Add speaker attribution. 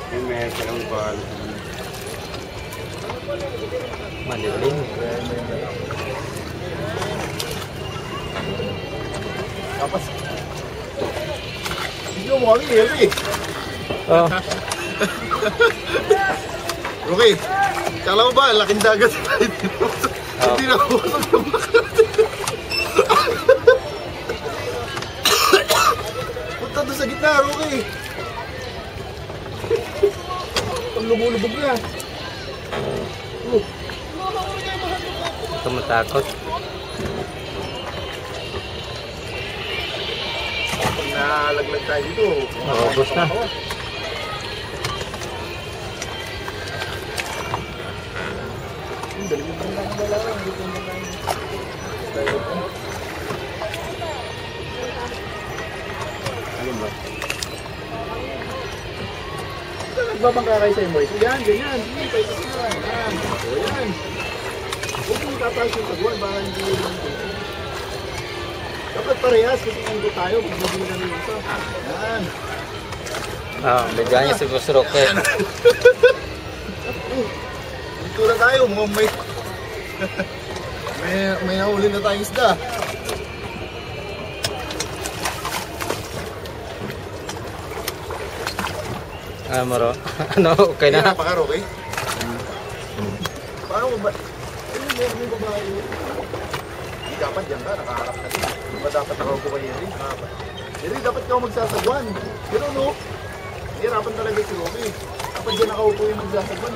Speaker 1: May sarang bal.
Speaker 2: Malilim.
Speaker 3: Tapos, hindi mo kami, Herby.
Speaker 2: Oh.
Speaker 3: Okay, kala mo ba, laking dagat tayo dito. Hindi na ako yung punta doon sa gitna, Rocky. Ang lumulubog na.
Speaker 2: Ito matakot.
Speaker 3: Pag nalaglag tayo dito,
Speaker 2: Ubos na.
Speaker 3: galing mo lang ang dalawa. Hindi ko naman
Speaker 1: Ano ba?
Speaker 3: nagbabangka kayo sa boys. Yan, ganyan. Sige, tayo kasi yan. Yan. O, yan. Huwag mong tataas yung taguan. Baka hindi yun lang ito. Dapat parehas kasi kung tayo. Kung hindi na rin isa. Yan.
Speaker 2: Bigyan niya si Boss Roque.
Speaker 3: Dito na tayo. May nahuli na tayong isda.
Speaker 2: Maro. Ano? Okay na?
Speaker 3: Pakar, okay? Paano mo ba? Ayun, meron yung babae. Hindi dapat dyan ka, nakaharap ka din. Hindi ba dapat nakaupo ka Yeri? Yeri, dapat ka magsasagwan. Pero no, hirapan talaga si Rocky. Dapat dyan nakaupo yung magsasagwan.